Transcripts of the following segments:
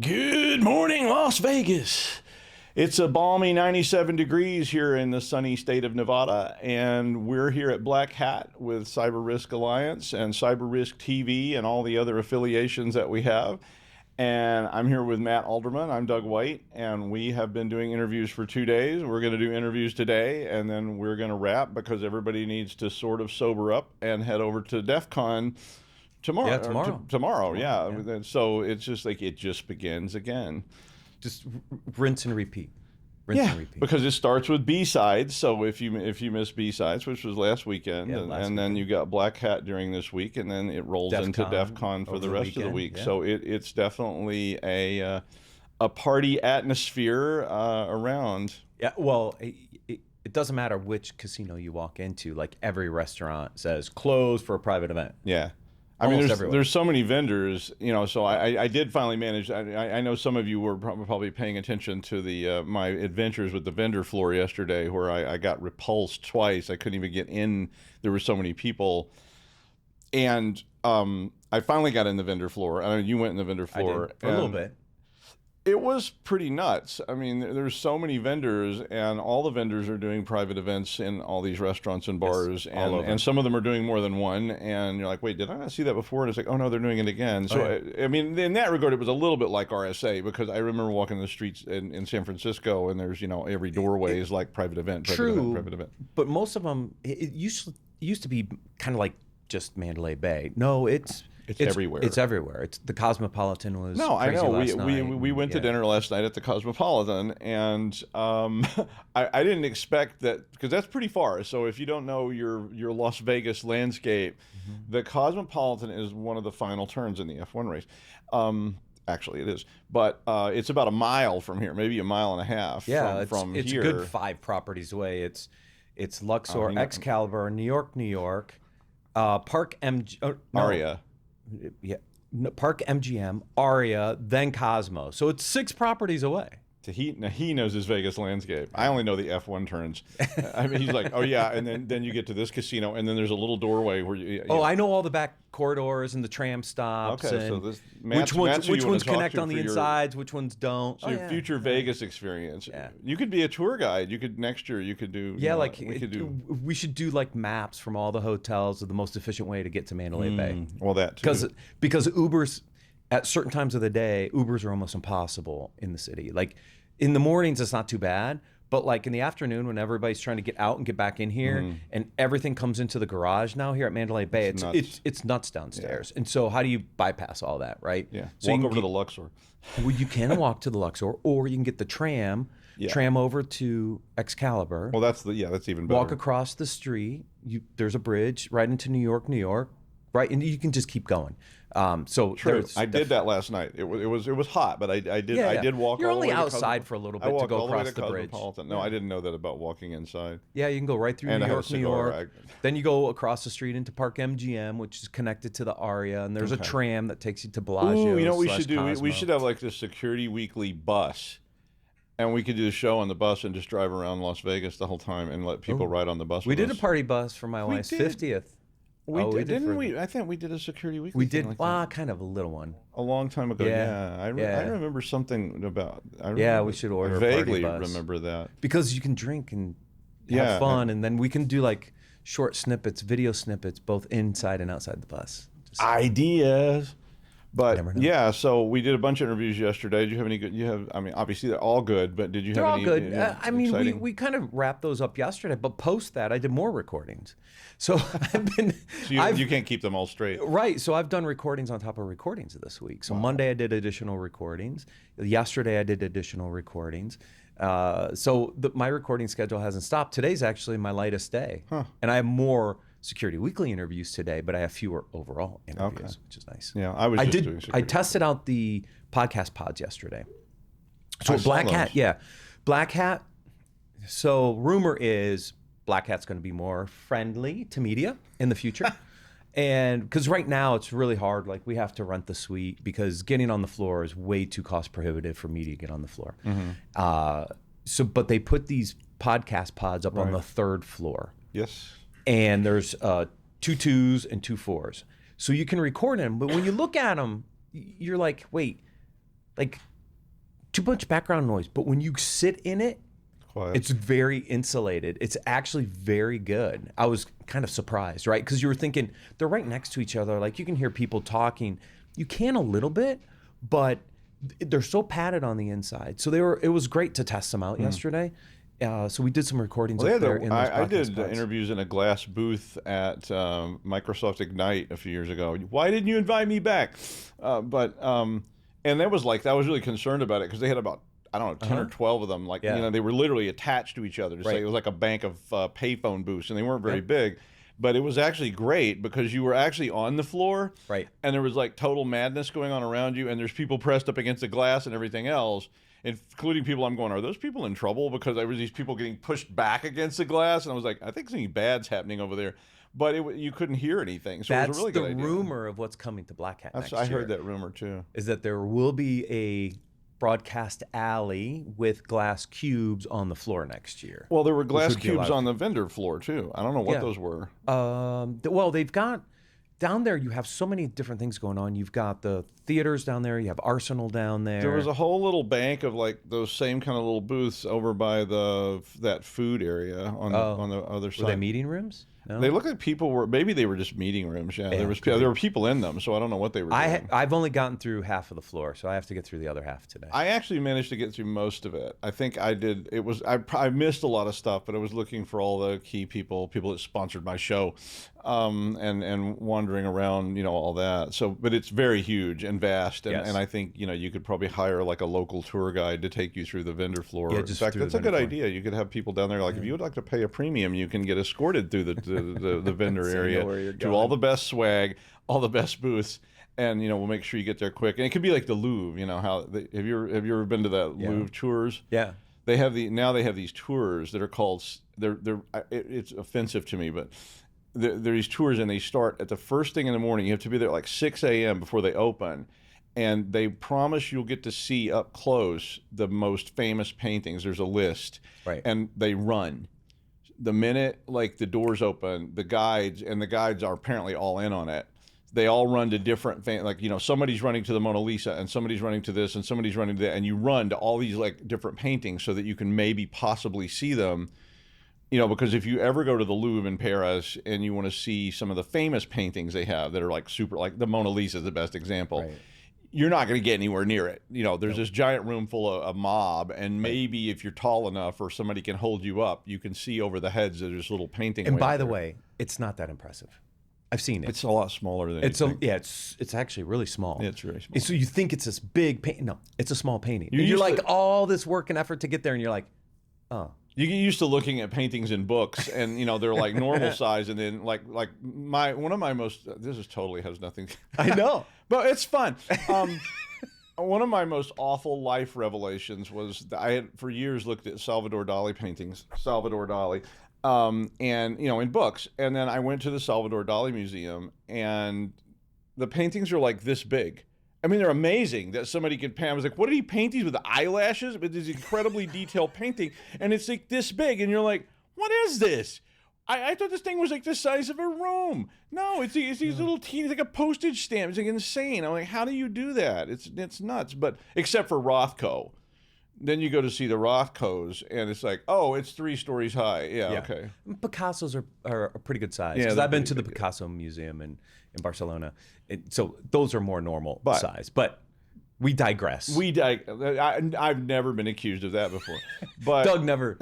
Good morning, Las Vegas. It's a balmy 97 degrees here in the sunny state of Nevada, and we're here at BlackHat with Cyber Risk Alliance and Cyber Risk TV and all the other affiliations that we have. And I'm here with Matt Alderman. I'm Doug White, and we have been doing interviews for 2 days. We're going to do interviews today, and then we're going to wrap because everybody needs to sort of sober up and head over to DEFCON tomorrow. Yeah, tomorrow. Tomorrow, yeah. So it's just like it just begins again. Just rinse and repeat. Because it starts with B-sides. So if you miss B-sides, which was last weekend, and then you got BlackHat during this week, and then it rolls into DEFCON for the rest of the week. Yeah. So it's definitely a party atmosphere around. Yeah. Well, it doesn't matter which casino you walk into. Like every restaurant says closed for a private event. Yeah. I mean, there's so many vendors, so I did finally manage. I know some of you were probably paying attention to the my adventures with the vendor floor yesterday, where I got repulsed twice. I couldn't even get in. There were so many people. And I finally got in the vendor floor. I know you went in the vendor floor. I did, for a little bit. It was pretty nuts. I mean, there's so many vendors, and all the vendors are doing private events in all these restaurants and bars, and some of them are doing more than one. And you're like, wait, did I not see that before? And it's like, oh no, they're doing it again. So I mean, in that regard, it was a little bit like RSA, because I remember walking the streets in San Francisco, and there's every doorway is like private event, private event. But most of them, it used to be kind of like just Mandalay Bay. No, it's everywhere. It's everywhere. It's the Cosmopolitan was crazy last night. We went to dinner last night at the Cosmopolitan, and I didn't expect that, because that's pretty far. So if you don't know your Las Vegas landscape, the Cosmopolitan is one of the final turns in the F1 race. Actually, it is, but it's about a mile from here, maybe a mile and a half. Yeah, from it's here. a good 5 properties away. It's Luxor, Excalibur, New York, Park MG, Aria. Yeah, Park MGM, Aria, then Cosmo. So it's 6 properties away. Now he knows his Vegas landscape. I only know the F1 turns. I mean, he's like, oh yeah, and then you get to this casino, and then there's a little doorway where you I know all the back corridors and the tram stops. Okay, and so which ones connect on the insides, which ones don't. So your future Vegas experience. Yeah. You could be a tour guide. Next year you could do. Yeah, we should do like maps from all the hotels of the most efficient way to get to Mandalay Bay. Well, that too. Because Ubers. At certain times of the day, Ubers are almost impossible in the city. Like in the mornings, it's not too bad, but like in the afternoon, when everybody's trying to get out and get back in here, and everything comes into the garage now here at Mandalay Bay, it's nuts downstairs. Yeah. And so, how do you bypass all that, right? Yeah. So walk over to the Luxor. Well, you can walk to the Luxor, or you can get the tram over to Excalibur. Well, that's even better. Walk across the street. There's a bridge right into New York. Right, and you can just keep going. So true. I did that last night. It was hot, but I did walk. You're all the only way outside for a little bit to go across the bridge. No, I didn't know that about walking inside. Yeah, you can go right through New York. Then you go across the street into Park MGM, which is connected to the Aria, and there's a tram that takes you to Bellagio. Ooh, you know what we should do? We should have like this Security Weekly bus. And we could do a show on the bus and just drive around Las Vegas the whole time and let people ride on the bus. We did a party bus for my wife's 50th. Didn't we? I think we did a Security Weekly. We did, kind of a little one. A long time ago, I remember something about. We should order. I vaguely a party bus. Remember that, because you can drink and have fun, and then we can do like short snippets, video snippets, both inside and outside the bus. Ideas. But so we did a bunch of interviews yesterday. Did you have any good? Obviously they're all good, but did you have any? They're all good. We kind of wrapped those up yesterday, but post that I did more recordings. So I've been. So you can't keep them all straight, right? So I've done recordings on top of recordings this week. So Monday I did additional recordings. Yesterday I did additional recordings. So my recording schedule hasn't stopped. Today's actually my lightest day, and I have more Security Weekly interviews today, but I have fewer overall interviews, which is nice. Yeah, I tested out the podcast pods yesterday. So BlackHat, BlackHat. So rumor is BlackHat's going to be more friendly to media in the future. And because right now it's really hard, like we have to rent the suite because getting on the floor is way too cost prohibitive for me to get on the floor. But they put these podcast pods up on the 3rd floor. Yes. And there's 2 2s and 2 4s. So you can record them, but when you look at them, you're like, wait, like too much background noise. But when you sit in it, Quiet. it's very insulated. It's actually very good. I was kind of surprised, right? Because you were thinking they're right next to each other. Like you can hear people talking. You can a little bit, but they're so padded on the inside. So it was great to test them out yesterday. So we did some recordings up there. I did interviews in a glass booth at Microsoft Ignite a few years ago. Why didn't you invite me back? And that was I was really concerned about it because they had about, I don't know, 10 or 12 of them. They were literally attached to each other. It was like a bank of payphone booths, and they weren't very big. But it was actually great because you were actually on the floor, right? And there was total madness going on around you, and there's people pressed up against the glass and everything else, including people I'm going, are those people in trouble? Because there was these people getting pushed back against the glass, and I was like, I think something bad's happening over there. But you couldn't hear anything, so it was a really good idea. That's the rumor of what's coming to BlackHat next year. I heard that rumor too. Is that there will be a broadcast alley with glass cubes on the floor next year. Well, there were glass cubes on the vendor floor too. I don't know what those were. Well, they've got down there. You have so many different things going on. You've got the theaters down there. You have Arsenal down there. There was a whole little bank of those same kind of little booths over by that food area on the other side. Were they meeting rooms? No? They look like maybe they were just meeting rooms. Yeah, there were people in them, so I don't know what they were doing. I've only gotten through half of the floor, so I have to get through the other half today. I actually managed to get through most of it. I think I did. I missed a lot of stuff, but I was looking for all the key people that sponsored my show, and wandering around, all that. So, but it's very huge and vast, and I think you could probably hire a local tour guide to take you through the vendor floor. In fact, that's a good idea. You could have people down there. If you would like to pay a premium, you can get escorted through the vendor area to all the best swag, all the best booths, and we'll make sure you get there quick. And it could be like the Louvre. Have you ever been to that Louvre tours? Yeah. They have these tours that are called it's offensive to me, but they're these tours, and they start at the first thing in the morning. You have to be there at 6 a.m. before they open. And they promise you'll get to see up close the most famous paintings. There's a list, right? And they run. The minute the doors open, the guides are apparently all in on it. They all run to different somebody's running to the Mona Lisa, and somebody's running to this, and somebody's running to that, and you run to all these different paintings so that you can maybe possibly see them. Because if you ever go to the Louvre in Paris and you want to see some of the famous paintings they have that are super, the Mona Lisa is the best example. Right. You're not going to get anywhere near it. There's this giant room full of a mob, and maybe if you're tall enough or somebody can hold you up, you can see over the heads of this little painting. And by the way, it's not that impressive. I've seen it. It's a lot smaller than it's actually really small. Yeah, it's really small. And so you think it's this big painting. No, it's a small painting. You're all this work and effort to get there, and you're like, oh. You get used to looking at paintings in books, and they're normal size, and then one of my most, this is totally has nothing. I know, but it's fun. One of my most awful life revelations was that I had for years looked at Salvador Dali paintings, and in books, and then I went to the Salvador Dali Museum, and the paintings are this big. I mean, they're amazing that somebody could paint. I was like, what did he paint these with eyelashes? With this incredibly detailed painting, and it's this big, and you're like, what is this? I thought this thing was the size of a room. No, it's these little teeny, it's like a postage stamp. It's insane. I'm like, how do you do that? It's nuts. But except for Rothko. Then you go to see the Rothkos, and it's it's 3 stories high. Yeah. Okay. Picassos are a pretty good size. Because I've been to the Picasso Museum in Barcelona. So those are more normal size. But we digress. I've never been accused of that before. But Doug never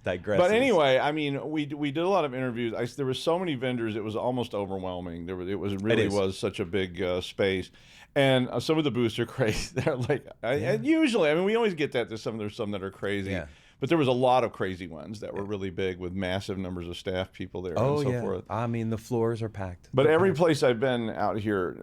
digresses. But anyway, I mean, we did a lot of interviews. There were so many vendors, it was almost overwhelming. It was such a big space. And some of the booths are crazy. They're usually, I mean, we always get that. There's some that are crazy. Yeah. But there was a lot of crazy ones that were really big with massive numbers of staff people there and so forth. I mean, the floors are packed. But every place I've been out here,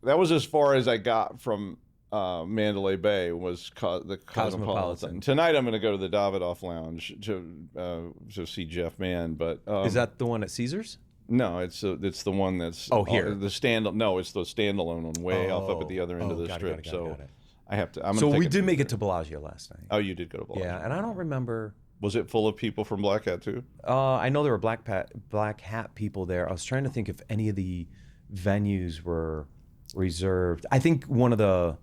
that was as far as I got from Mandalay Bay was the Cosmopolitan. Tonight I'm going to go to the Davidoff Lounge to see Jeff Mann. But is that the one at Caesars? No, it's the one that's here. It's the standalone one way off up at the other end of the strip. Got it. I have to. So we did make it to Bellagio last night. Oh, you did go to Bellagio. Yeah, and I don't remember. Was it full of people from BlackHat too? I know there were BlackHat people there. I was trying to think if any of the venues were reserved. I think one of the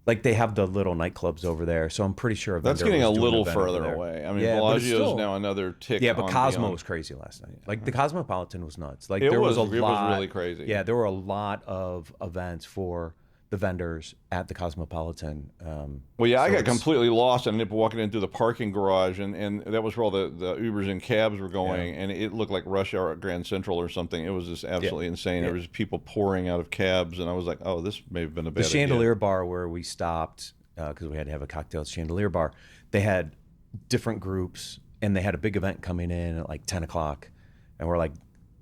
Like they have the little nightclubs over there, so I'm pretty sure that's getting a little further away. I mean, Bellagio is now another tick. Yeah, but Cosmo beyond. was crazy last night. Like the Cosmopolitan was nuts. Like It there was a lot. It was really crazy. Yeah, there were a lot of events for the vendors at the Cosmopolitan. Well, yeah, I got completely lost. I ended up walking into the parking garage, and that was where all the Ubers and cabs were going, and it looked like rush hour at Grand Central or something. It was just absolutely insane. There was people pouring out of cabs, and I was like, oh, this may have been a bad idea. The Chandelier Bar where we stopped, because we had to have a cocktail at Chandelier Bar, they had different groups, and they had a big event coming in at like 10 o'clock, and we're like,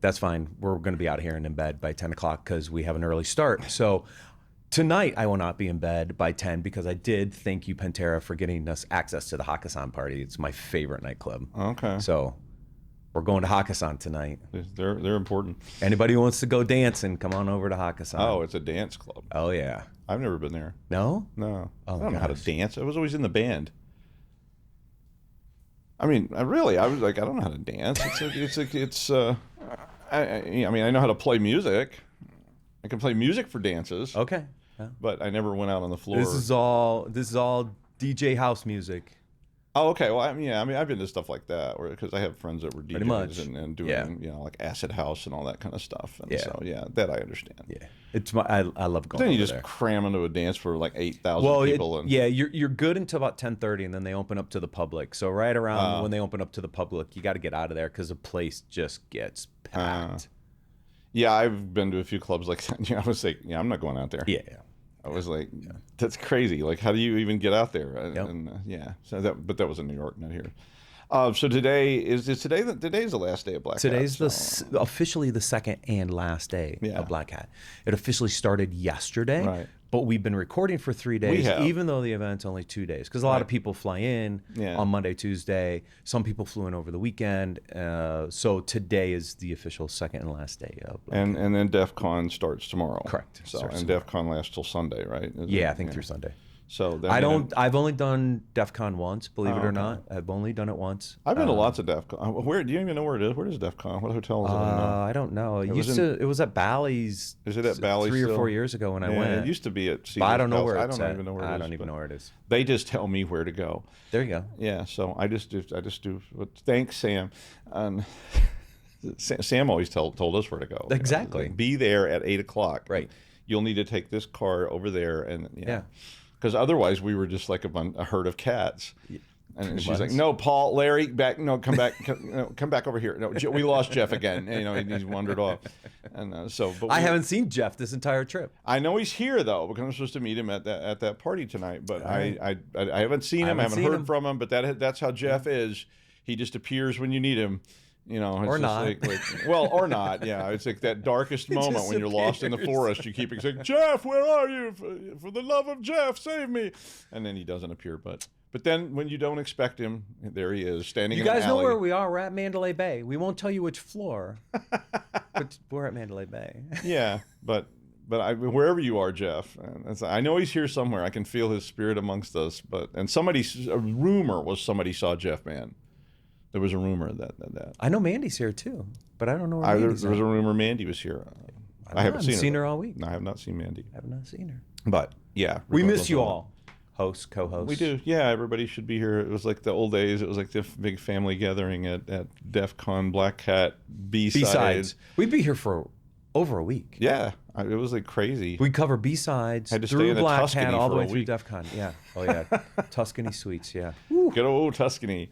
that's fine. We're going to be out here and in bed by 10 o'clock because we have an early start. So tonight, I will not be in bed by 10 because I did thank you, Pentera, for getting us access to the Hakasan party. It's my favorite nightclub. Okay. So we're going to Hakasan tonight. They're important. Anybody who wants to go dancing, come on over to Hakasan. Oh, it's a dance club. Oh, yeah. I've never been there. No? No. Oh, I don't know how to dance. I was always in the band. I mean, I was like, I don't know how to dance. I mean, I know how to play music. I can play music for dances. Okay. Yeah. But I never went out on the floor. This is all DJ house music. Oh, okay. Well, I mean, I've been to stuff like that, because I have friends that were DJs and doing, like acid house and all that kind of stuff. And so, that I understand. Yeah, it's I love going. Then you over just there. cram into a dance for like 8,000 people. You're good until about 10:30, and then they open up to the public. So right around when they open up to the public, you got to get out of there because the place just gets packed. Yeah, I've been to a few clubs like that. I was like, I'm not going out there. Yeah. I was like, that's crazy. Like, how do you even get out there? So but that was in New York, not here. So today's the last day of BlackHat. Today's officially the second and last day of BlackHat. It officially started yesterday, right. But we've been recording for 3 days, even though the event's only 2 days. Because a lot of people fly in on Monday, Tuesday. Some people flew in over the weekend. So today is the official second and last day of BlackHat. And then DEFCON starts tomorrow. Correct. So DEFCON lasts till Sunday, right? I think through Sunday. So I've only done DEFCON once, believe it or not. I've only done it once. I've been to lots of DEFCON. Where do you even know where it is? Where is DEFCON? What hotel is it? I don't know. It was at Bally's. Is it at Bally's 3 or 4 years ago when I went? It used to be at. But I don't know where I it's don't at. even know where it is. I don't even know where it is. They just tell me where to go. There you go. Yeah. So I just do. Thanks, Sam. Sam always told us where to go. Exactly. Be there at 8 o'clock. Right. You'll need to take this car over there, and because otherwise we were just like a herd of cats. And she's like, "No, Paul, Larry, back. No, come back. Come back over here. No, we lost Jeff again. He's wandered off." And but I haven't seen Jeff this entire trip. I know he's here though, because I'm supposed to meet him at that party tonight. But I haven't seen him. I haven't heard from him. But that's how Jeff is. He just appears when you need him. It's or not. Or not. Yeah, it's like that darkest moment when you're lost in the forest. You keep saying, "Jeff, where are you? For the love of Jeff, save me!" And then he doesn't appear. But then when you don't expect him, there he is, standing in the alley. You guys know where we are. We're at Mandalay Bay. We won't tell you which floor, but we're at Mandalay Bay. Yeah, but wherever you are, Jeff, I know he's here somewhere. I can feel his spirit amongst us. A rumor was somebody saw Jeff Mann. There was a rumor that I know Mandy's here too, but I don't know where Mandy's there was a rumor Mandy was here. I haven't seen her all week. No, I have not seen Mandy. I have not seen her. But yeah, we miss you all, hosts, co-hosts. We do. Yeah, everybody should be here. It was like the old days. It was like the big family gathering at DEFCON, BlackHat, B-sides. We'd be here for over a week. Yeah, it was like crazy. We'd cover B-sides had to through stay in BlackHat all the way through DEFCON. Yeah. Oh yeah, Tuscany Suites. Yeah. Good old Tuscany.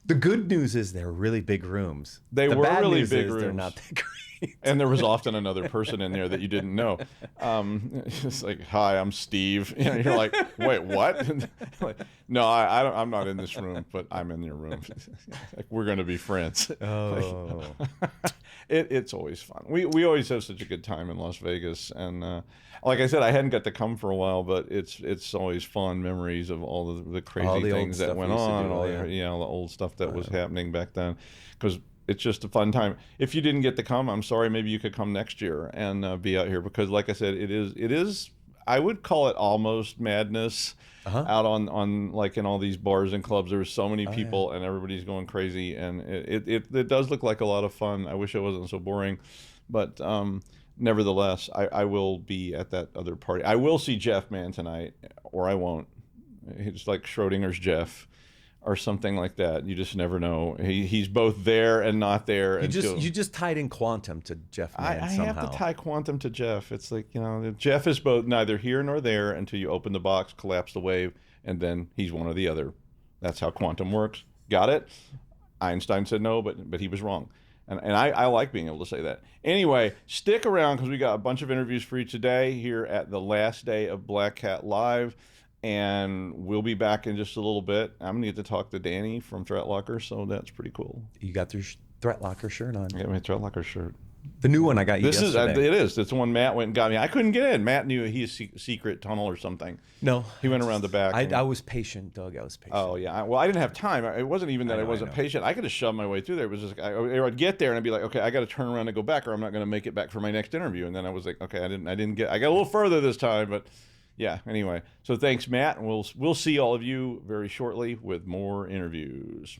The good news is they're really big rooms. The were bad really news big is rooms. They're not that great. And there was often another person in there that you didn't know. It's like, "Hi, I'm Steve." You're like, "Wait, what?" No, I'm not in this room, but I'm in your room. Like, we're going to be friends. Oh. It's always fun. We always have such a good time in Las Vegas, and like I said, I hadn't got to come for a while, but it's always fun memories of all the crazy things that went on, all the old stuff that was happening back then, because it's just a fun time. If you didn't get to come, I'm sorry. Maybe you could come next year and be out here, because, like I said, it is. I would call it almost madness. Out on like in all these bars and clubs. There were so many people and everybody's going crazy, and it does look like a lot of fun. I wish it wasn't so boring, but nevertheless, I will be at that other party. I will see Jeff Man tonight, or I won't. It's like Schrödinger's Jeff, or something like that. You just never know. He's both there and not there. You just tied in quantum to Jeff Man I somehow. have to tie quantum to Jeff. It's like, Jeff is both neither here nor there until you open the box, collapse the wave, and then he's one or the other. That's how quantum works. Got it? Einstein said no, but he was wrong. And I like being able to say that. Anyway, stick around because we got a bunch of interviews for you today here at the last day of BlackHat Live. And we'll be back in just a little bit. I'm going to get to talk to Danny from Threat Locker, so that's pretty cool. You got your Threat Locker shirt on. I got my Threat Locker shirt. The new one I got you yesterday. It is. It's the one Matt went and got me. I couldn't get in. Matt knew he had a secret tunnel or something. No. He went around the back. I was patient, Doug. I was patient. Oh, yeah. Well, I didn't have time. It wasn't even that I wasn't patient. I could have shoved my way through there. It was just, I'd get there and I'd be like, okay, I got to turn around and go back or I'm not going to make it back for my next interview. And then I was like, okay, I got a little further this time, but yeah, anyway. So thanks, Matt. And we'll see all of you very shortly with more interviews.